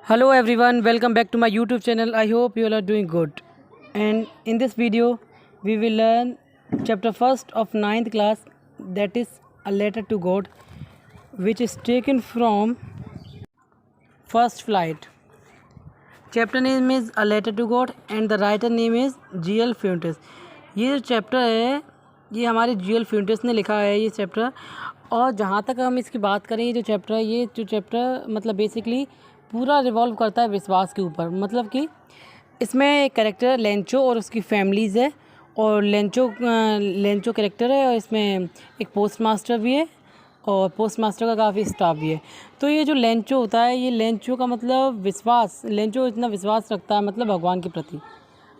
Hello everyone, welcome back to my YouTube channel. I hope you all are doing good. And in this video, we will learn chapter first of ninth class, that is a letter to God, which is taken from First Flight. Chapter name is A Letter to God and the writer name is G.L. Fuentes. ये जो chapter है ये हमारे G.L. Fuentes ने लिखा है ये chapter. और जहाँ तक हम इसकी बात करें, ये जो चैप्टर है, ये जो चैप्टर मतलब बेसिकली पूरा रिवॉल्व करता है विश्वास के ऊपर। मतलब कि इसमें एक कैरेक्टर लेंचो और उसकी फैमिलीज़ है, और लेंचो कैरेक्टर है, और इसमें एक पोस्ट मास्टर भी है, और पोस्ट मास्टर का काफ़ी स्टाफ भी है। तो ये जो लेंचो होता है, ये लेंचो का मतलब विश्वास, लेंचो इतना विश्वास रखता है मतलब भगवान के प्रति,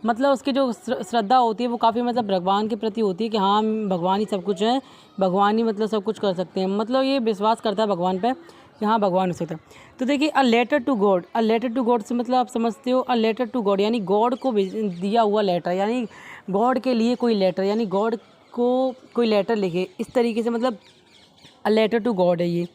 मतलब उसकी जो श्रद्धा होती है वो काफ़ी मतलब भगवान के प्रति होती है कि हाँ भगवान ही सब कुछ है, भगवान ही मतलब सब कुछ कर सकते हैं। मतलब ये विश्वास करता है भगवान पे कि हाँ भगवान हो सकता है। तो देखिए a letter to God, a letter to God से मतलब आप समझते हो, अ लेटर टू गॉड यानी गॉड को दिया हुआ लेटर, यानी गॉड के लिए कोई लेटर, यानी गॉड को कोई लेटर लिखे, इस तरीके से मतलब अ लेटर टू गॉड है ये।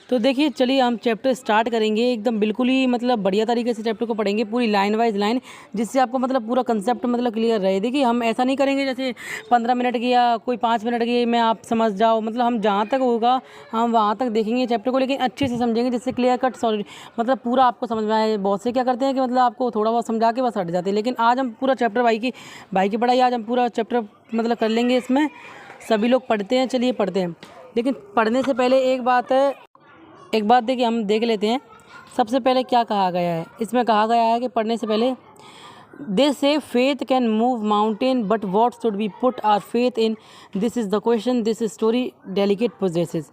तो देखिए चलिए हम चैप्टर स्टार्ट करेंगे एकदम बिल्कुल ही मतलब बढ़िया तरीके से चैप्टर को पढ़ेंगे, पूरी लाइन वाइज लाइन, जिससे आपको मतलब पूरा कंसेप्ट मतलब क्लियर रहे। देखिए हम ऐसा नहीं करेंगे जैसे 15 मिनट की या कोई 5 मिनट की में आप समझ जाओ, मतलब हम जहाँ तक होगा हम वहाँ तक देखेंगे चैप्टर को, लेकिन अच्छे से समझेंगे जिससे क्लियर कट सॉरी मतलब पूरा आपको समझ में आए। बहुत से क्या करते हैं कि मतलब आपको थोड़ा बहुत समझा के बस हट जाते हैं, लेकिन आज हम पूरा चैप्टर भाई की पढ़ाई आज हम पूरा चैप्टर मतलब कर लेंगे। इसमें सभी लोग पढ़ते हैं, चलिए पढ़ते हैं। लेकिन पढ़ने से पहले एक बात देखिए हम देख लेते हैं। सबसे पहले क्या कहा गया है, इसमें कहा गया है कि पढ़ने से पहले दे से faith can move mountain but what should be put are faith in, this is the question, this story delicate possesses.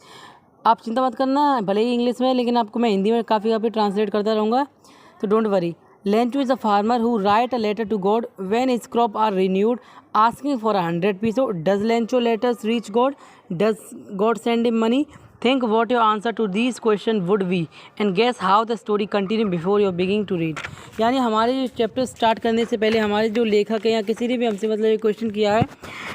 आप चिंता मत करना, भले ही इंग्लिश में, लेकिन आपको मैं हिंदी में काफ़ी ट्रांसलेट करता रहूँगा, तो don't worry. Lencho is a farmer who write a letter to God when his crop are renewed, asking for 100 peso. Does Lencho letters reach God? Does God send him money? Think what your answer to these questions would be and guess how the story continue before you begin to read. यानी हमारे जो chapter start करने से पहले हमारे जो लेखक है या किसी ने भी हमसे मतलब ये क्वेश्चन किया है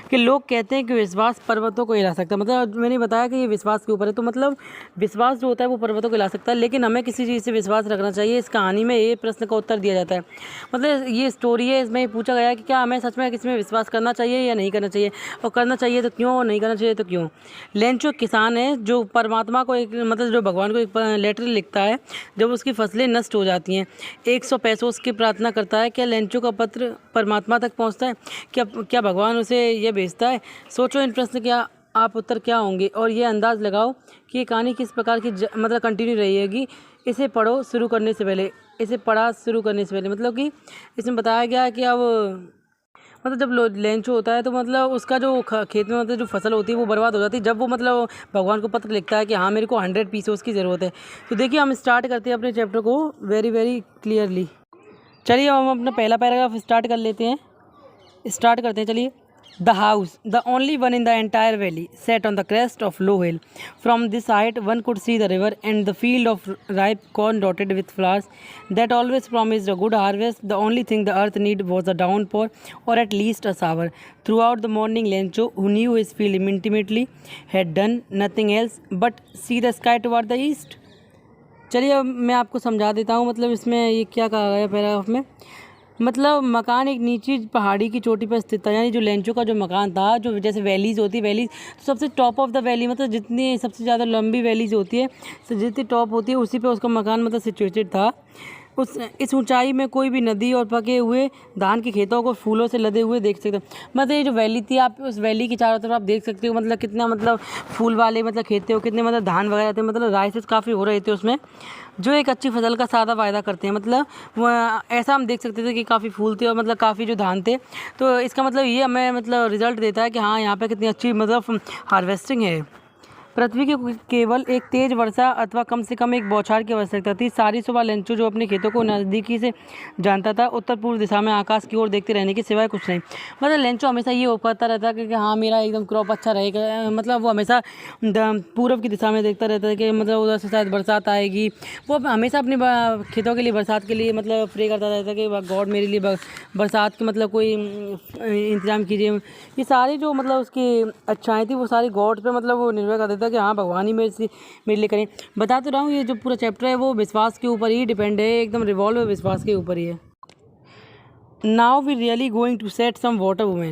कि लोग कहते हैं कि विश्वास पर्वतों को हिला सकता है। मतलब मैंने बताया कि ये विश्वास के ऊपर है, तो मतलब विश्वास जो होता है वो पर्वतों को हिला सकता है, लेकिन हमें किसी चीज़ से विश्वास रखना चाहिए। इस कहानी में ये प्रश्न का उत्तर दिया जाता है, मतलब ये स्टोरी है, इसमें पूछा गया है कि क्या हमें सच में किसी में विश्वास करना चाहिए या नहीं करना चाहिए, और करना चाहिए तो क्यों, और नहीं करना चाहिए तो क्यों। लेंचो किसान है जो परमात्मा को एक मतलब जो भगवान को एक लेटर लिखता है जब उसकी फसलें नष्ट हो जाती हैं। 100 पैसों की प्रार्थना करता है। क्या लेंचो का पत्र परमात्मा तक पहुंचता है? क्या भगवान उसे यह भेजता है? सोचो इन प्रश्न के आप उत्तर क्या होंगे, और ये अंदाज़ लगाओ कि ये कहानी किस प्रकार की मतलब कंटिन्यू रहेगी। इसे पढ़ो शुरू करने से पहले, इसे पढ़ा शुरू करने से पहले, मतलब कि इसमें बताया गया है कि अब मतलब जब लेंचो होता है तो मतलब उसका जो खेत में मतलब जो फसल होती है वो बर्बाद हो जाती है, जब वो मतलब भगवान को पत्र लिखता है कि हाँ मेरे को 100 पीसेस की ज़रूरत है। तो देखिए हम स्टार्ट करते हैं अपने चैप्टर को वेरी क्लियरली। चलिए हम अपना पहला पैराग्राफ स्टार्ट कर लेते हैं, स्टार्ट करते हैं चलिए। The house, the only one in the entire valley, sat on the crest of low hill. From this height, one could see the river and the field of ripe corn dotted with flowers that always promised a good harvest. The only thing the earth needed was a downpour, or at least a shower. Throughout the morning, Lencho, who knew his field intimately, had done nothing else but see the sky toward the east. चलिए अब मैं आपको समझा देता हूँ, मतलब इसमें ये क्या कहा गया पैराग्राफ में। मतलब मकान एक नीची पहाड़ी की चोटी पर स्थित था, यानी जो लेंचो का जो मकान था, जो जैसे वैलीज़ होती है, वैलीज तो सबसे टॉप ऑफ द वैली, मतलब जितनी सबसे ज़्यादा लंबी वैलीज होती है, तो जितनी टॉप होती है उसी पे उसका मकान मतलब सिचुएटेड था। इस ऊंचाई में कोई भी नदी और पके हुए धान के खेतों को फूलों से लदे हुए देख सकते हो। मतलब ये जो वैली थी, आप उस वैली की चारों तरफ आप देख सकते हो, मतलब कितना मतलब फूल वाले मतलब खेत थे, कितने मतलब धान वगैरह थे, मतलब राइसेस काफ़ी हो रहे थे उसमें, जो एक अच्छी फसल का सादा वायदा करते हैं। मतलब ऐसा हम देख सकते थे कि काफ़ी फूल थे और मतलब काफ़ी जो धान थे, तो इसका मतलब ये हमें मतलब रिजल्ट देता है कि हाँ यहाँ पे कितनी अच्छी मतलब हार्वेस्टिंग है। पृथ्वी की केवल एक तेज वर्षा अथवा कम से कम एक बौछार की आवश्यकता थी। सारी सुबह लेंचो जो अपने खेतों को नज़दीकी से जानता था, उत्तर पूर्व दिशा में आकाश की ओर देखते रहने के सिवाय कुछ नहीं। मतलब लेंचो हमेशा ये होप करता रहता है कि हाँ मेरा एकदम क्रॉप अच्छा रहेगा, मतलब वो हमेशा पूर्व की दिशा में देखता रहता है कि मतलब उधर से शायद बरसात आएगी। वो हमेशा अपने खेतों के लिए बरसात के लिए मतलब प्रे करता रहता है कि गॉड मेरे लिए बरसात की मतलब कोई इंतजाम कीजिए। ये सारी जो मतलब उसकी अच्छाएँ थी वो सारी गॉड पे मतलब वो निर्भर कर देता था कि हाँ भगवान ही मेरे लिए करें। बता तो रहा हूँ ये जो पूरा चैप्टर है वो विश्वास के ऊपर ही डिपेंड है, एकदम रिवॉल्व है विश्वास के ऊपर ही है। Now we really going to set some water woman.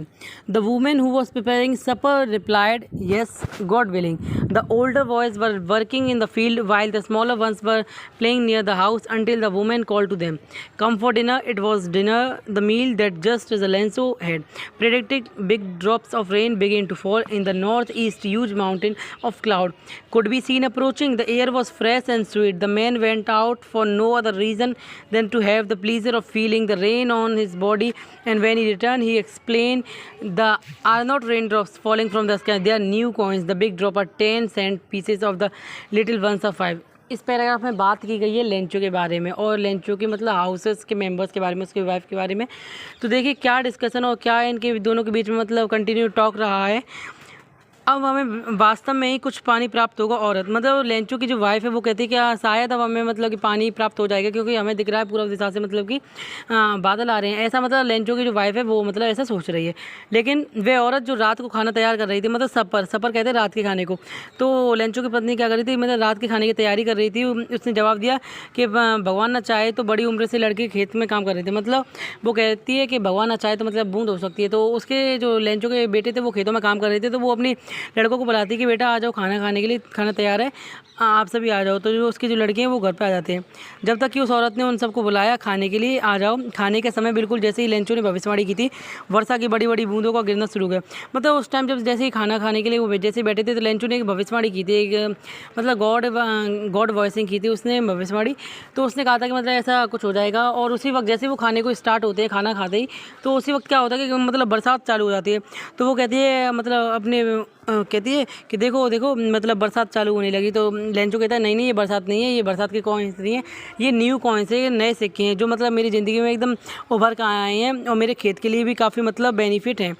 The woman who was preparing supper replied, "Yes, God willing." The older boys were working in the field while the smaller ones were playing near the house until the woman called to them. Come for dinner. It was dinner, the meal that just as Alonso had predicted. Big drops of rain began to fall in the northeast. Huge mountain of cloud could be seen approaching. The air was fresh and sweet. The man went out for no other reason than to have the pleasure of feeling the rain on his body, and when he returned he explained, the are not raindrops falling from the sky, they are new coins. The big drop are 10 cent pieces of the little ones are 5. इस paragraph में बात की गई है Lencho के बारे में और लेंचो के मतलब हाउसेस के मेंबर्स के बारे में, उसकी वाइफ के बारे में। तो देखिए क्या डिस्कशन और क्या इनके दोनों के बीच में मतलब कंटिन्यू टॉक रहा है। अब हमें वास्तव में ही कुछ पानी प्राप्त होगा। औरत मतलब लेंचो की जो वाइफ है वो कहती है कि शायद अब हमें मतलब कि पानी प्राप्त हो जाएगा क्योंकि हमें दिख रहा है पूर्व दिशा से मतलब कि बादल आ रहे हैं। ऐसा मतलब लेंचो की जो वाइफ है वो मतलब ऐसा सोच रही है। लेकिन वे औरत जो रात को खाना तैयार कर रही थी, मतलब सपर कहते हैं रात के खाने को, तो लेंचो की पत्नी क्या कर रही थी, मतलब रात के खाने की तैयारी कर रही थी। उसने जवाब दिया कि भगवान ना चाहे तो बड़ी उम्र से लड़के खेत में काम कर रहे थे। मतलब वो कहती है कि भगवान ना चाहे तो मतलब बूंद हो सकती है। तो उसके जो लेंचो के बेटे थे वो खेतों में काम कर रहे थे, तो वो अपनी लड़कों को बुलाती कि बेटा आ जाओ खाना खाने के लिए, खाना तैयार है, आप सभी आ जाओ। तो जो उसकी जो लड़के हैं वो घर पे आ जाते हैं। जब तक कि उस औरत ने उन सबको बुलाया खाने के लिए, आ जाओ। खाने के समय बिल्कुल जैसे ही लेंचो ने भविष्यवाणी की थी, वर्षा की बड़ी बड़ी बूंदों का गिरना शुरू हुआ। मतलब उस टाइम जब जैसे ही खाना खाने के लिए वो जैसे बैठे थे तो लेंचो ने एक भविष्यवाणी की थी, एक मतलब गॉड वॉइसिंग की थी उसने भविष्यवाणी। तो उसने कहा था कि मतलब ऐसा कुछ हो जाएगा। और उसी वक्त जैसे वो खाने को स्टार्ट होते हैं खाना खाते ही, तो उसी वक्त क्या होता है कि मतलब बरसात चालू हो जाती है। तो वो कहती है मतलब अपने कहती है कि देखो देखो मतलब बरसात चालू होने लगी। तो लेंचो कहता है नहीं ये बरसात नहीं है, ये बरसात के कॉइन्स नहीं है, ये न्यू कॉइन्स है, ये नए सिक्के हैं जो मतलब मेरी ज़िंदगी में एकदम उभर कर आए हैं और मेरे खेत के लिए भी काफ़ी मतलब बेनिफिट हैं।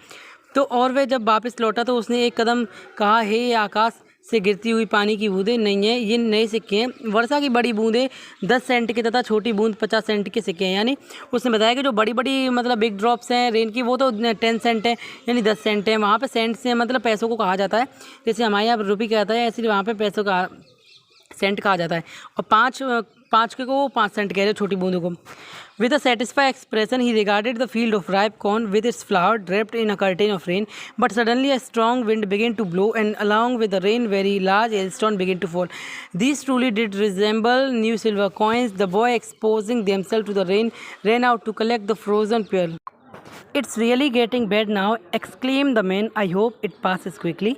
तो और वह जब वापस लौटा तो उसने एक कदम कहा, हे आकाश से गिरती हुई पानी की बूंदें नहीं है, ये नए सिक्के हैं। वर्षा की बड़ी बूंदें 10 सेंट के तथा छोटी बूंद 50 सेंट के सिक्के हैं। यानी उसने बताया कि जो बड़ी बड़ी मतलब बिग ड्रॉप्स हैं रेन की वो तो 10 सेंट है, यानी 10 सेंट है। वहाँ पे सेंट से मतलब पैसों को कहा जाता है, जैसे हमारे यहाँ रुपये कहता है ऐसे वहाँ पे पैसों का सेंट कहा जाता है। और पाँच के को 5 सेंट कह रहे छोटी बूंदों को। With a satisfied expression, he regarded the field of ripe corn with its flower draped in a curtain of rain. But suddenly a strong wind began to blow, and along with the rain, very large hailstones began to fall. These truly did resemble new silver coins. The boy, exposing themselves to the rain, ran out to collect the frozen pearl. "It's really getting bad now," exclaimed the man. "I hope it passes quickly."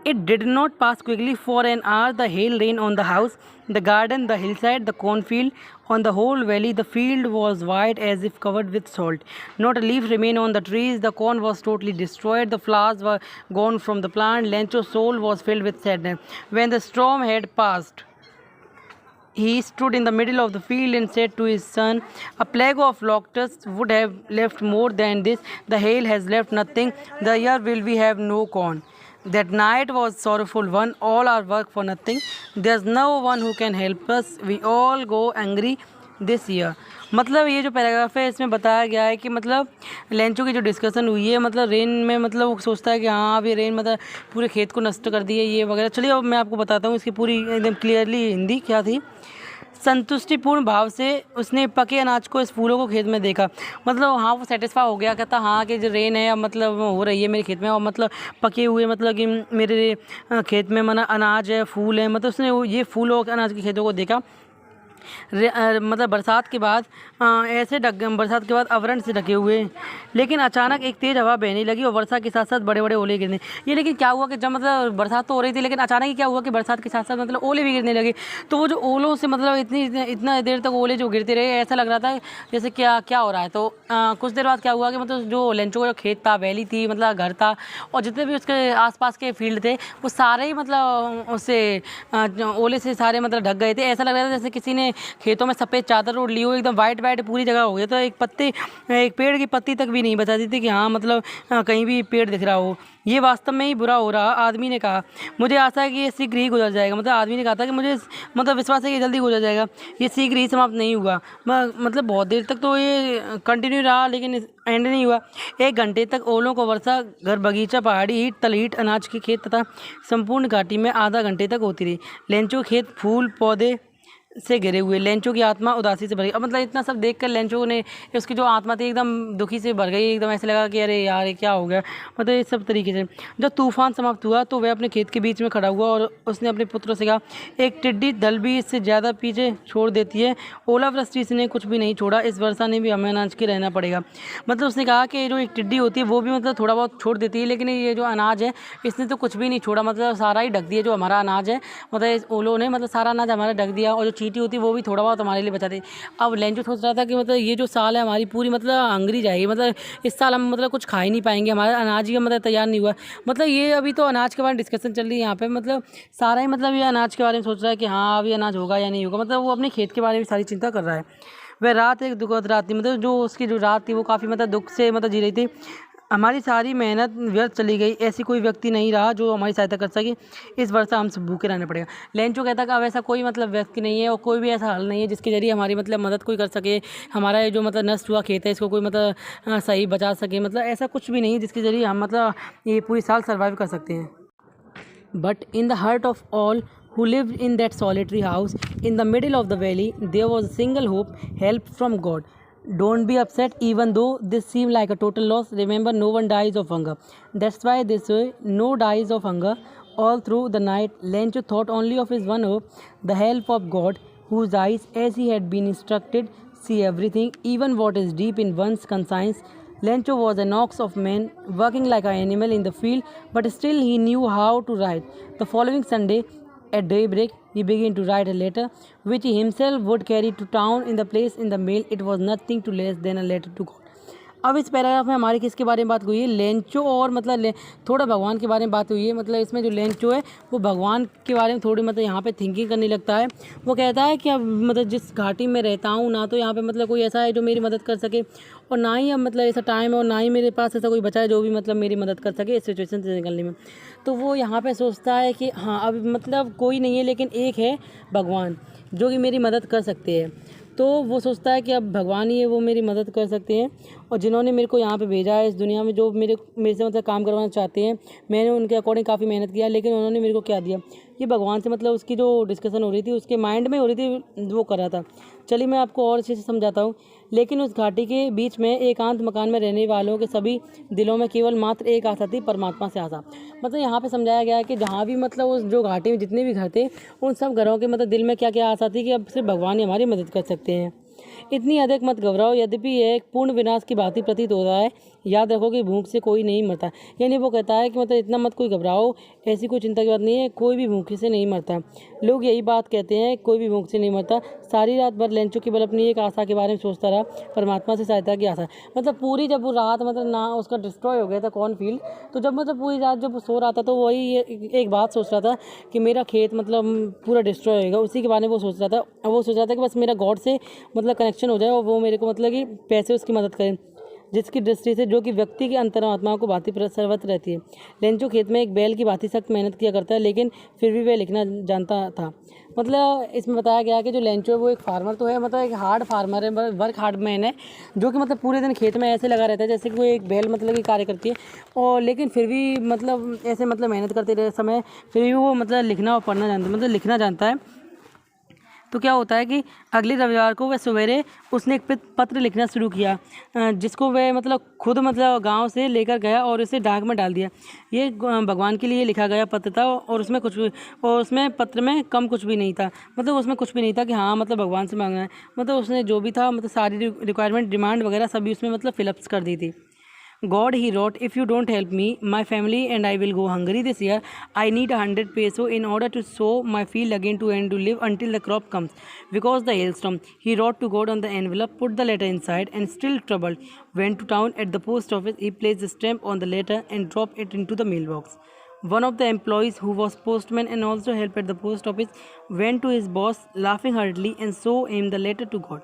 It did not pass quickly. For an hour the hail rained on the house, the garden, the hillside, the cornfield, on the whole valley. The field was white as if covered with salt. Not a leaf remained on the trees. The corn was totally destroyed. The flowers were gone from the plant. Lencho's soul was filled with sadness. When the storm had passed, he stood in the middle of the field and said to his son, "A plague of locusts would have left more than this. The hail has left nothing. The year will we have no corn." That night was sorrowful one. All our work for nothing. There's no one who can help us. We all go angry this year. मतलब ये जो paragraph है इसमें बताया गया है कि मतलब लेंचो की जो डिस्कशन हुई है मतलब रेन में, मतलब वो सोचता है कि हाँ अब ये रेन मतलब पूरे खेत को नष्ट कर दिए ये वगैरह। चलिए अब मैं आपको बताता हूँ इसकी पूरी एकदम क्लियरली हिंदी क्या थी। संतुष्टिपूर्ण भाव से उसने पके अनाज को इस फूलों को खेत में देखा। मतलब हाँ वो सेटिस्फाई हो गया, कहता हाँ कि जो रेन है अब मतलब हो रही है मेरे खेत में और मतलब पके हुए मतलब कि मेरे खेत में मना अनाज है, फूल है। मतलब उसने ये फूलों के अनाज के खेतों को देखा। मतलब बरसात के बाद बरसात के बाद आवरण से ढके हुए। लेकिन अचानक एक तेज़ हवा बहने लगी और वर्षा के साथ साथ बड़े बड़े ओले गिरने। ये लेकिन क्या हुआ कि जब मतलब बरसात तो हो रही थी लेकिन अचानक ही क्या हुआ कि बरसात के साथ साथ मतलब ओले भी गिरने लगे। तो वो जो ओलों से मतलब इतना देर तक ओले जो गिरते रहे ऐसा लग रहा था जैसे क्या हो रहा है। तो कुछ देर बाद क्या हुआ कि मतलब जो लेंचो का खेत था, वैली थी, मतलब घर था और जितने भी उसके आसपास के फील्ड थे वो सारे ही मतलब उससे ओले से सारे मतलब ढक गए थे। ऐसा लग रहा था जैसे किसी ने खेतों में सफ़ेद चादर ओढ़ ली हो, एकदम वाइट वाइट पूरी जगह हो गया था, एक पेड़ की पत्ती तक भी नहीं बचाती थी कि हाँ मतलब कहीं भी पेड़ दिख रहा हो। ये वास्तव में ही बुरा हो रहा। आदमी ने कहा, मुझे आशा है कि ये शीघ्र ही गुजर जाएगा। मतलब आदमी ने कहा था कि मुझे मतलब विश्वास है कि जल्दी गुजर जाएगा, ये शीघ्र ही समाप्त नहीं हुआ। मतलब बहुत देर तक तो ये कंटिन्यू रहा, लेकिन एंड नहीं हुआ। 1 घंटे तक ओलों को वर्षा घर, बगीचा, पहाड़ी, ईंट तलईट, अनाज के खेत तथा संपूर्ण घाटी में आधा घंटे तक होती रही। लेंचो खेत फूल पौधे से घिरे हुए, लेंचो की आत्मा उदासी से भर गई। अब मतलब इतना सब देखकर लेंचो ने, उसकी जो आत्मा थी एकदम दुखी से भर गई। एकदम ऐसे लगा कि अरे यार ये क्या हो गया। मतलब इस सब तरीके से जब तूफान समाप्त हुआ तो वह अपने खेत के बीच में खड़ा हुआ और उसने अपने पुत्रों से कहा, एक टिड्डी दल भी इससे ज़्यादा पीछे छोड़ देती है। ओलावृष्टि ने कुछ भी नहीं छोड़ा, इस वर्षा ने भी हमें अनाज के रहना पड़ेगा। मतलब उसने कहा कि जो एक टिड्डी होती है वो भी मतलब थोड़ा बहुत छोड़ देती है, लेकिन ये जो अनाज है इसने तो कुछ भी नहीं छोड़ा, मतलब सारा ही ढक दिया जो हमारा अनाज है। मतलब इस ओलों ने मतलब सारा अनाज हमारा ढक दिया, और जो चींटी होती है वो भी थोड़ा बहुत हमारे लिए बचा दी। अब लेंचो सोच रहा था कि मतलब ये जो साल है हमारी पूरी मतलब हंगरी जाएगी, मतलब इस साल हम मतलब कुछ खा ही नहीं पाएंगे, हमारा अनाज ही मतलब तैयार नहीं हुआ। मतलब ये अभी तो अनाज के बारे में डिस्कशन चल रही है यहाँ पे, मतलब सारा ही मतलब ये अनाज के बारे में सोच रहा है कि हाँ अभी अनाज होगा या नहीं होगा। मतलब वो अपने खेत के बारे में सारी चिंता कर रहा है। वह रात एक दुखद रात थी, मतलब जो उसकी जो रात थी वो काफ़ी मतलब दुख से मतलब जी रही थी। हमारी सारी मेहनत व्यर्थ चली गई, ऐसी कोई व्यक्ति नहीं रहा जो हमारी सहायता कर सके, इस वर्षा हमसे भूखे रहना पड़ेगा। लेंचो कहता कि अब ऐसा कोई मतलब व्यक्ति नहीं है और कोई भी ऐसा हल नहीं है जिसके जरिए हमारी मतलब मदद कोई कर सके, हमारा ये जो मतलब नष्ट हुआ खेत है इसको कोई मतलब सही बचा सके। मतलब ऐसा कुछ भी नहीं है जिसके जरिए हम मतलब ये पूरी साल सर्वाइव कर सकते हैं। But in the heart of all who lived in that solitary house in the middle of the valley, there was a single hope, help from God. Don't be upset, even though this seemed like a total loss. Remember, no one dies of hunger. That's why they say no dies of hunger. All through the night, Lencho thought only of his one hope, the help of God, whose eyes, as he had been instructed, see everything, even what is deep in one's conscience. Lencho was an ox of man, working like an animal in the field, but still he knew how to write. The following Sunday, at daybreak, he began to write a letter, which he himself would carry to town in the place in the mail. It was nothing to less than a letter to God. अब इस paragraph में हमारी किसके बारे में बात हुई है? लेंचो और मतलब थोड़ा भगवान के बारे में बात हुई है। मतलब इसमें जो लेंचो है वो भगवान के बारे में थोड़ी मतलब यहाँ पे थिंकिंग करने लगता है। वो कहता है कि अब मतलब जिस घाटी में रहता हूँ ना तो यहाँ पे मतलब कोई ऐसा है जो मेरी मदद कर सके, और ना ही अब मतलब ऐसा टाइम है और ना ही मेरे पास ऐसा कोई बचा है जो भी मतलब मेरी मदद कर सके इस सिचुएशन से निकलने में। तो वो यहाँ पे सोचता है कि हाँ अब मतलब कोई नहीं है, लेकिन एक है भगवान जो कि मेरी मदद कर सकते हैं। तो वो सोचता है कि अब भगवान ही है वो मेरी मदद कर सकते हैं, और जिन्होंने मेरे को यहाँ पे भेजा है इस दुनिया में, जो मेरे से मतलब काम करवाना चाहते हैं, मैंने उनके अकॉर्डिंग काफ़ी मेहनत किया, लेकिन उन्होंने मेरे को क्या दिया। ये भगवान से मतलब उसकी जो डिस्कशन हो रही थी उसके माइंड में हो रही थी, वो कर रहा था। चलिए मैं आपको और अच्छे से समझाता हूँ। लेकिन उस घाटी के बीच में एकांत मकान में रहने वालों के सभी दिलों में केवल मात्र एक आशा थी, परमात्मा से आशा। मतलब यहाँ पे समझाया गया है कि जहाँ भी मतलब उस जो घाटी में जितने भी घर थे उन सब घरों के मतलब दिल में क्या क्या आशा थी कि अब सिर्फ भगवान ही हमारी मदद कर सकते हैं। इतनी अधिक मत घबराओ, यद्यपि यह एक पूर्ण विनाश की भांति प्रतीत हो रहा है। याद रखो कि भूख से कोई नहीं मरता। यानी वो कहता है कि मतलब इतना मत कोई घबराओ, ऐसी कोई चिंता की बात नहीं है, कोई भी भूखे से नहीं मरता। लोग यही बात कहते हैं, कोई भी भूख से नहीं मरता। सारी रात भर लेंचो केवल अपनी एक आशा के बारे में सोचता रहा, परमात्मा से सहायता की आशा। मतलब पूरी जब वो रात मतलब ना उसका डिस्ट्रॉय हो गया था कॉर्नफील्ड, तो जब मतलब पूरी रात जब वो सो रहा था तो वही एक बात सोच रहा था कि मेरा खेत मतलब पूरा डिस्ट्रॉय होगा, उसी के बारे में वो सोच रहा था। वो सोच रहा था कि बस मेरा गॉड से मतलब कनेक्शन हो जाए और वो मेरे को मतलब कि पैसे उसकी मदद करें, जिसकी दृष्टि से जो कि व्यक्ति की अंतरात्मा को भांति सर्वत्र रहती है। लेंचो खेत में एक बैल की भांति सख्त मेहनत किया करता है, लेकिन फिर भी वह लिखना जानता था। मतलब इसमें बताया गया कि जो लेंचो है वो एक फार्मर तो है, मतलब एक हार्ड फार्मर है, वर्क हार्ड मैन है, जो कि मतलब पूरे दिन खेत में ऐसे लगा रहता है जैसे कि वो एक बैल मतलब की कार्य करती है, और लेकिन फिर भी मतलब ऐसे मतलब मेहनत करते रहे समय फिर भी वो मतलब लिखना और पढ़ना जानता, मतलब लिखना जानता है। तो क्या होता है कि अगले रविवार को वह सवेरे उसने एक पत्र लिखना शुरू किया, जिसको वह मतलब खुद मतलब गांव से लेकर गया और उसे डाक में डाल दिया। ये भगवान के लिए लिखा गया पत्र था, और उसमें पत्र में कम कुछ भी नहीं था। मतलब उसमें कुछ भी नहीं था कि हाँ मतलब भगवान से मांगना है। मतलब उसने जो भी था मतलब सारी रिक्वायरमेंट डिमांड वगैरह सभी उसमें मतलब फिलअप्स कर दी थी। God, he wrote, if you don't help me, my family and I will go hungry this year. I need 100 peso in order to sow my field again and to live until the crop comes. Because the hailstorm, he wrote to God on the envelope, put the letter inside, and still troubled, went to town at the post office. He placed the stamp on the letter and dropped it into the mailbox. One of the employees, who was postman and also helped at the post office, went to his boss laughing heartily and showed him the letter to God.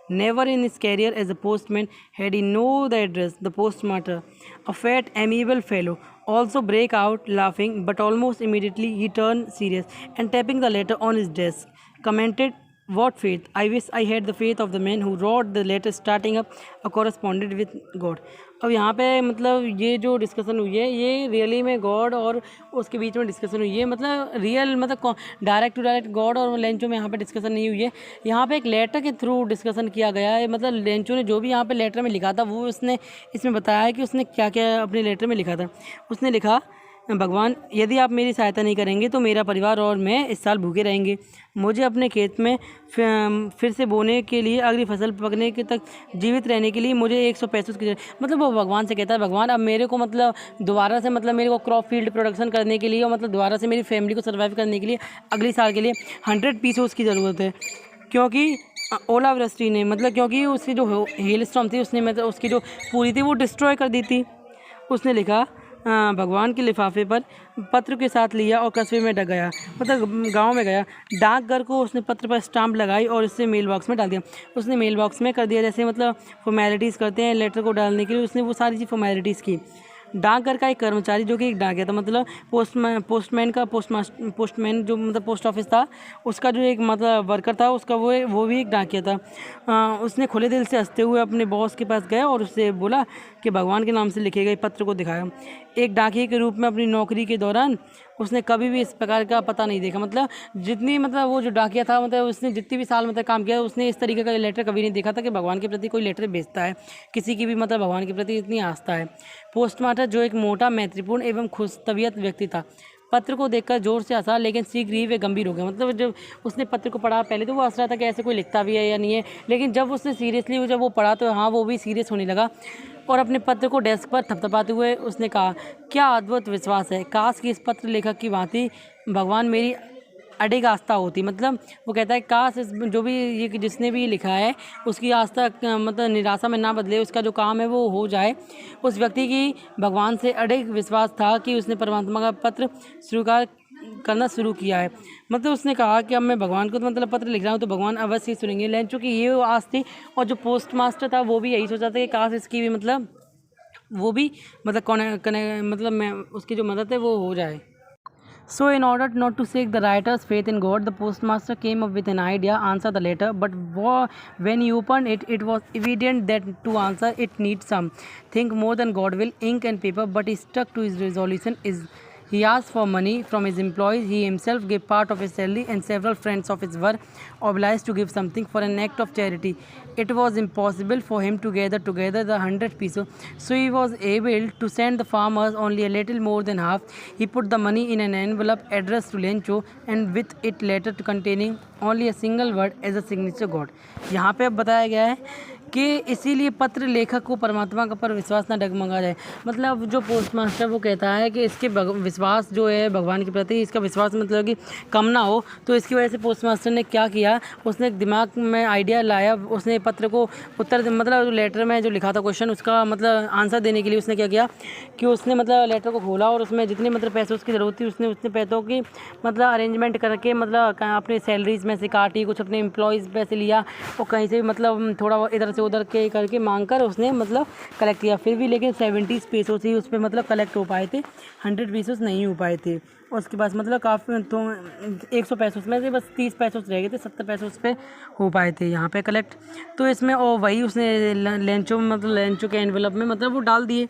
Never in his career as a postman had he known the address. The postmaster, a fat, amiable fellow, also break out laughing, but almost immediately he turned serious and tapping the letter on his desk, commented, "What faith! I wish I had the faith of the man who wrote the letter starting up a correspondent with God." अब यहाँ पे मतलब ये जो discussion हुई है ये really में गॉड और उसके बीच में डिस्कशन हुई है, मतलब रियल मतलब डायरेक्ट टू डायरेक्ट गॉड और लेंचो में यहाँ पे डिस्कशन नहीं हुई है। यहाँ पे एक लेटर के थ्रू डिस्कशन किया गया है, मतलब लेंचो ने जो भी यहाँ पे लेटर में लिखा था वो उसने इसमें बताया है कि उसने क्या क्या अपने लेटर में लिखा था। उसने लिखा, भगवान यदि आप मेरी सहायता नहीं करेंगे तो मेरा परिवार और मैं इस साल भूखे रहेंगे। मुझे अपने खेत में फिर से बोने के लिए अगली फसल पकने के तक जीवित रहने के लिए मुझे 100 पैसों की मतलब वो भगवान से कहता है, भगवान अब मेरे को मतलब दोबारा से मतलब मेरे को क्रॉप फील्ड प्रोडक्शन करने के लिए और मतलब दोबारा से मेरी फैमिली को सर्वाइव करने के लिए अगली साल के लिए 100 पीसों की ज़रूरत है, क्योंकि ओलावृष्टि ने मतलब क्योंकि उसकी जो हेल स्टॉर्म थी उसने मतलब उसकी जो पूरी थी वो डिस्ट्रॉय कर दी थी। उसने लिखा, भगवान के लिफाफे पर पत्र के साथ लिया और कस्बे में गया, मतलब गांव में गया। डाकघर को उसने पत्र पर स्टाम्प लगाई और इसे मेल बॉक्स में डाल दिया। उसने मेल बॉक्स में कर दिया, जैसे मतलब फॉर्मेलिटीज़ करते हैं लेटर को डालने के लिए, उसने वो सारी चीज़ फॉर्मेलिटीज़ की। डाकघर का एक कर्मचारी जो कि एक डाकिया था, मतलब पोस्टमैन जो मतलब पोस्ट ऑफिस था उसका जो एक मतलब वर्कर था उसका वो भी एक डाकिया था। उसने खुले दिल से हंसते हुए अपने बॉस के पास गया और उससे बोला कि भगवान के नाम से लिखे गए पत्र को दिखाया। एक डाकिये के रूप में अपनी नौकरी के दौरान उसने कभी भी इस प्रकार का पता नहीं देखा, मतलब जितनी मतलब वो जो डाकिया था मतलब उसने जितनी भी साल मतलब काम किया उसने इस तरीके का लेटर कभी नहीं देखा था कि भगवान के प्रति कोई लेटर भेजता है, किसी की भी मतलब भगवान के प्रति इतनी आस्था है। पोस्टमास्टर जो एक मोटा, मैत्रीपूर्ण एवं खुश तबीयत व्यक्ति था, पत्र को देखकर जोर से हंसा, लेकिन शीघ्र ही वे गंभीर हो गए। मतलब जब उसने पत्र को पढ़ा पहले तो वो हंस रहा था कि ऐसे कोई लिखता भी है या नहीं है, लेकिन जब उसने सीरियसली जब वो पढ़ा तो हाँ वो भी सीरियस होने लगा और अपने पत्र को डेस्क पर थपथपाते हुए उसने कहा, क्या अद्भुत विश्वास है, काश कि इस पत्र लेखक की भांति भगवान मेरी अडिग आस्था होती। मतलब वो कहता है काश इस जो भी ये जिसने भी लिखा है उसकी आस्था मतलब निराशा में ना बदले, उसका जो काम है वो हो जाए। उस व्यक्ति की भगवान से अडिग विश्वास था कि उसने परमात्मा का पत्र स्वीकार करना शुरू किया है। मतलब उसने कहा कि अब मैं भगवान को तो मतलब पत्र लिख रहा हूँ तो भगवान अवश्य ही सुनेंगे। लेंचो की ये आस थी और जो पोस्ट मास्टर था वो भी यही सोचा था कि काश इसकी भी मतलब वो भी मतलब मतलब मैं उसकी जो मदद है वो हो जाए। So, in order not to shake the writer's faith in God, the postmaster came up with an idea, answer the letter. But when he opened it, it was evident that to answer it needs some think more than God will, ink and paper. But he stuck to his resolution. He asked for money from his employees. He himself gave part of his salary, and several friends of his were obliged to give something for an act of charity. It was impossible for him to gather together the 100 pesos, so he was able to send the farmers only a little more than half. He put the money in an envelope addressed to Lencho, and with it letter containing only a single word as a signature God. यहाँ पे अब बताया गया है कि इसीलिए पत्र लेखक को परमात्मा का पर विश्वास ना डगमगा जाए। मतलब जो पोस्ट मास्टर वो कहता है कि इसके विश्वास जो है भगवान के प्रति इसका विश्वास मतलब कि कम ना हो, तो इसकी वजह से पोस्ट मास्टर ने क्या किया, उसने दिमाग में आइडिया लाया, उसने पत्र को उत्तर मतलब लेटर में जो लिखा था क्वेश्चन उसका मतलब आंसर देने के लिए उसने क्या किया कि उसने मतलब लेटर को खोला और उसमें जितने मतलब पैसे उसकी ज़रूरत थी उसने उतने पैसों की मतलब अरेंजमेंट करके मतलब अपने सैलरीज में से काटी, कुछ अपने एम्प्लॉयज़ पैसे लिया और कहीं से भी मतलब थोड़ा इधर से उधर के करके मांग कर उसने मतलब कलेक्ट किया। फिर भी लेकिन 70 पेसों से ही उस पर मतलब कलेक्ट हो पाए थे, 100 पेसों नहीं हो पाए थे। और उसके पास मतलब काफ़ी तो 100 पैसों में से बस 30 पैसों रह गए थे, 70 पैसों पे हो पाए थे यहाँ पे कलेक्ट। तो इसमें और वही उसने लेंचो मतलब लेंचो के एनवेलप में मतलब वो डाल दिए।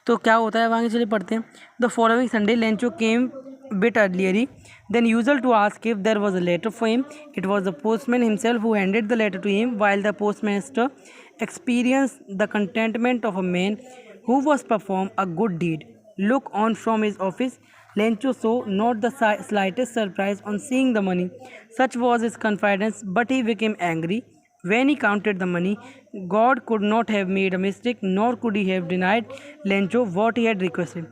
तो क्या होता है वहाँ चलिए पढ़ते हैं। The following Sunday Lencho came bit earlier than usual to ask if there was a letter for him. It was the postman himself who handed the letter to him, while the postmaster experienced the contentment of a man who was performed a good deed. Look on from his office, Lencho saw not the slightest surprise on seeing the money. Such was his confidence, but he became angry when he counted the money. God could not have made a mistake, nor could he have denied Lencho what he had requested.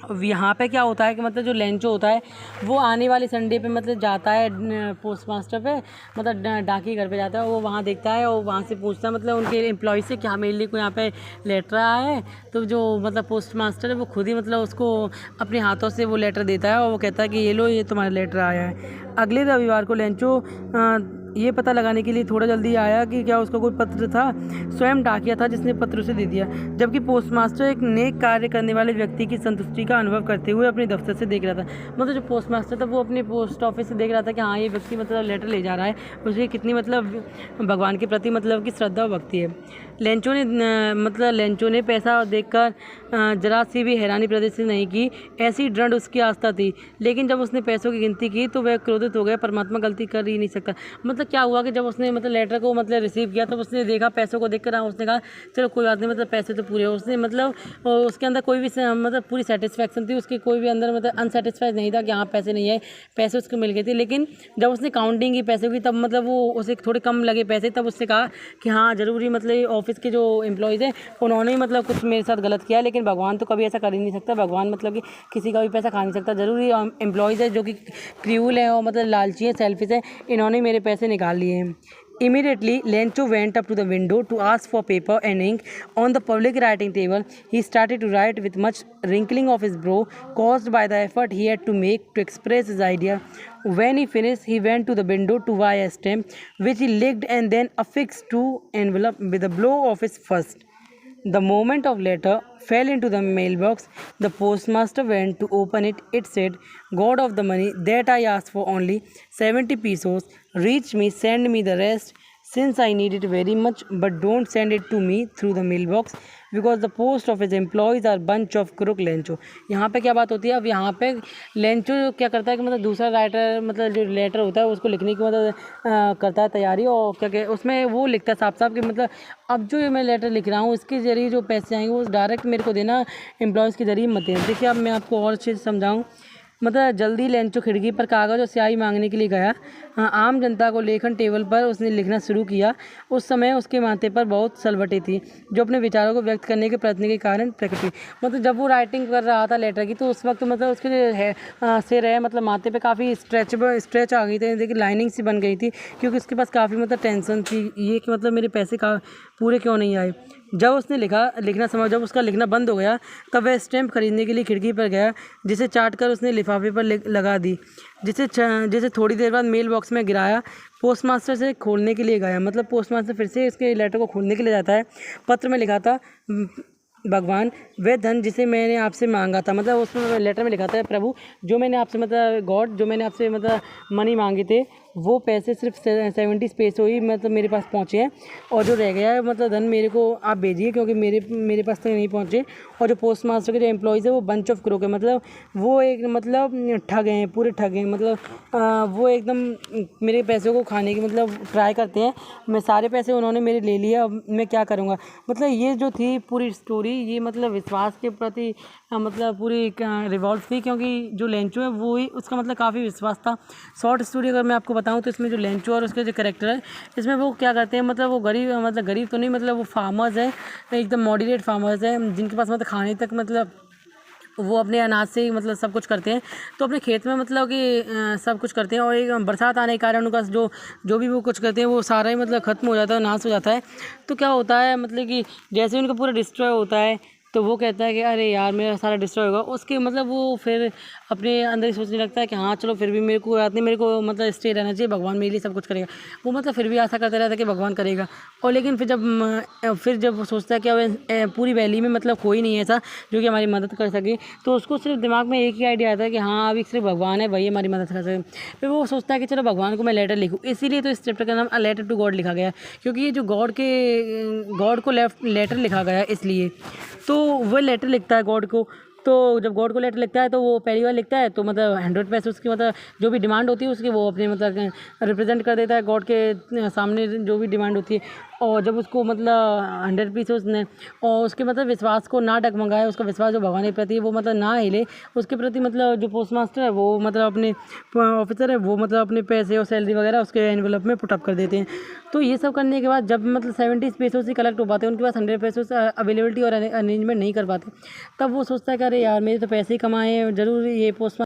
अब यहाँ पे क्या होता है कि मतलब जो Lencho होता है वो आने वाले संडे पे मतलब जाता है पोस्ट मास्टर पे, मतलब डाकी घर पे जाता है। वो वहाँ देखता है और वहाँ से पूछता है मतलब उनके एम्प्लॉय से कि हाँ मेरे लिए कोई यहाँ पे लेटर आया है। तो जो मतलब पोस्ट मास्टर है वो खुद ही मतलब उसको अपने हाथों से वो लेटर देता है और वो कहता है कि ये लो, ये तुम्हारा लेटर आया है। अगले रविवार को लेंचो ये पता लगाने के लिए थोड़ा जल्दी आया कि क्या उसका कोई पत्र था। स्वयं डाकिया था जिसने पत्र उसे दे दिया, जबकि पोस्टमास्टर एक नेक कार्य करने वाले व्यक्ति की संतुष्टि का अनुभव करते हुए अपने दफ्तर से देख रहा था। मतलब जो पोस्टमास्टर था वो अपने पोस्ट ऑफिस से देख रहा था कि हाँ ये व्यक्ति मतलब लेटर ले जा रहा है, उसकी कितनी मतलब भगवान के प्रति मतलब की श्रद्धा और भक्ति है। लेंचो ने पैसा देखकर जरा सी भी हैरानी प्रदर्शित नहीं की, ऐसी दृढ़ उसकी आस्था थी। लेकिन जब उसने पैसों की गिनती की तो वह क्रोधित हो गया। परमात्मा गलती कर ही नहीं सकता। मतलब क्या हुआ कि जब उसने मतलब लेटर को मतलब रिसीव किया तब उसने देखा पैसों को देखकर उसने कहा चलो कोई बात नहीं, मतलब पैसे तो पूरे हो। उसने मतलब उसके अंदर कोई भी मतलब पूरी सेटिस्फैक्शन थी, उसके कोई भी अंदर मतलब अनसेटिस्फाइड नहीं था कि हाँ पैसे नहीं आए, पैसे उसको मिल गए थे। लेकिन जब उसने काउंटिंग की पैसों की तब मतलब वो उसे थोड़े कम लगे पैसे, तब उसने कहा कि हाँ ज़रूरी मतलब ऑफिस के जो एम्प्लॉयज़ हैं उन्होंने मतलब कुछ मेरे साथ गलत किया, लेकिन भगवान तो कभी ऐसा कर ही नहीं सकता। भगवान मतलब कि किसी का भी पैसा खा नहीं सकता। ज़रूरी एम्प्लॉयज़ है जो कि क्रूअल है और मतलब लालची है, सेल्फिश है, इन्होंने मेरे पैसे निकाल लिए हैं। Immediately, Lencho went up to the window to ask for paper and ink. On the public writing table, he started to write with much wrinkling of his brow, caused by the effort he had to make to express his idea. When he finished, he went to the window to buy a stamp, which he licked and then affixed to envelope with a blow of his fist. The moment of letter fell into the mailbox. The postmaster went to open it. It said, God of the money that I asked for, only 70 pesos. Reach me, send me the rest, since I need it very much, but don't send it to me through the mailbox because the post office employees are bunch of crook Lencho. यहाँ पे क्या बात होती है, अब यहाँ पे Lencho क्या करता है कि मतलब दूसरा राइटर मतलब जो लेटर होता है उसको लिखने की मतलब करता है तैयारी, और क्या क्या उसमें वो लिखता है साफ साफ कि मतलब अब जो ये मैं लेटर लिख रहा हूँ इसके ज़रिए जो पैसे आएंगे वो डायरेक्ट मेरे को देना, एम्प्लॉयज़ के ज़रिए मत देना। देखिए अब मैं आपको और अच्छे से समझाऊँ। मतलब जल्दी लेंचो खिड़की पर कागज़ और स्याही मांगने के लिए गया। आम जनता को लेखन टेबल पर उसने लिखना शुरू किया। उस समय उसके माथे पर बहुत सलवटें थी जो अपने विचारों को व्यक्त करने के प्रयत्न के कारण प्रकट हुई। मतलब जब वो राइटिंग कर रहा था लेटर की तो उस वक्त मतलब उसके जो है सिर है मतलब माथे पे काफ़ी स्ट्रेच आ गई थी, देखिए लाइनिंग सी बन गई थी, क्योंकि उसके पास काफ़ी मतलब टेंशन थी ये कि मतलब मेरे पैसे का पूरे क्यों नहीं आए। जब उसने जब उसका लिखना बंद हो गया तब वह स्टैम्प खरीदने के लिए खिड़की पर गया, जिसे चाट कर उसने लिफाफे पर लगा दी, जिसे थोड़ी देर बाद मेल बॉक्स में गिराया। पोस्टमास्टर से खोलने के लिए गया, मतलब पोस्टमास्टर फिर से इसके लेटर को खोलने के लिए जाता है। पत्र में लिखा था, भगवान वह धन जिसे मैंने आपसे मांगा था, मतलब उसमें लेटर में लिखा था, प्रभु जो मैंने आपसे मतलब गॉड जो मैंने आपसे मतलब मनी मांगे थे वो पैसे सिर्फ 70 पैसे ही मतलब मेरे पास पहुँचे हैं, और जो रह गया है मतलब धन मेरे को आप भेजिए, क्योंकि मेरे पास तो नहीं पहुँचे। और जो पोस्ट मास्टर के जो एम्प्लॉयज़ है वो बंच ऑफ क्रोक है, मतलब वो एक मतलब ठग हैं, पूरे ठग हैं, मतलब वो एकदम मेरे पैसों को खाने की मतलब ट्राई करते हैं। मैं सारे पैसे उन्होंने मेरे ले लिए, अब मैं क्या करूँगा। मतलब ये जो थी पूरी स्टोरी ये मतलब विश्वास के प्रति मतलब पूरी रिवॉल्व थी, क्योंकि जो लेंचो है वो ही उसका मतलब काफ़ी विश्वास था। शॉर्ट स्टोरी अगर मैं आपको बताऊं तो इसमें जो लेंचो और उसके जो कैरेक्टर है इसमें वो क्या करते हैं, मतलब वो गरीब तो नहीं, मतलब वो फार्मर्स है, एकदम मॉडरेट फार्मर्स है जिनके पास मतलब खाने तक मतलब वो अपने अनाज से ही मतलब सब कुछ करते हैं। तो अपने खेत में मतलब कि सब कुछ करते हैं, और एक बरसात आने के कारण उनका जो भी वो कुछ करते हैं वो सारा ही मतलब ख़त्म हो जाता है, नाश हो जाता है। तो क्या होता है मतलब कि जैसे उनका पूरा डिस्ट्रॉय होता है तो वो कहता है कि अरे यार मेरा सारा डिस्ट्रॉय होगा, उसके मतलब वो फिर अपने अंदर ही सोचने लगता है कि हाँ चलो फिर भी मेरे को याद नहीं, मेरे को मतलब स्टे रहना चाहिए, भगवान मेरे लिए सब कुछ करेगा। वो मतलब फिर भी आशा करता रहता है कि भगवान करेगा। और लेकिन फिर जब वो सोचता है कि अब पूरी वैली में मतलब कोई नहीं है ऐसा जो कि हमारी मदद कर सके, तो उसको सिर्फ दिमाग में एक ही आइडिया आता है कि हाँ अभी सिर्फ भगवान है, वही हमारी मदद कर सके। फिर वो सोचता है कि चलो भगवान को मैं लेटर लिखूँ, इसीलिए तो इस चैप्टर का नाम अ लेटर टू गॉड लिखा गया, क्योंकि ये जो गॉड को लेटर लिखा गया इसलिए। तो वह लेटर लिखता है गॉड को, तो जब गॉड को लेटर लिखता है तो वो पहली बार लिखता है तो मतलब 100 पैसे उसकी मतलब जो भी डिमांड होती है उसकी वो अपने मतलब रिप्रेजेंट कर देता है गॉड के सामने, जो भी डिमांड होती है। और जब उसको मतलब 100 पीस उसने और उसके मतलब विश्वास को ना डगमगाए, उसका विश्वास जो भगवान के प्रति है वो मतलब ना हिले, उसके प्रति मतलब जो पोस्ट मास्टर है वो मतलब अपने ऑफिसर है वो मतलब अपने पैसे और सैलरी वगैरह उसके एनवेलप में पुटअप कर देते हैं। तो ये सब करने के बाद जब मतलब 70 पैसों से कलेक्ट हो पाते हैं, उनके पास 100 पैसों से अवेलेबिलिटी और अरेंजमेंट नहीं कर पाते, तब वो सोचता है कि अरे यार मेरे तो पैसे ही कमाए हैं, जरूर ये पोस्ट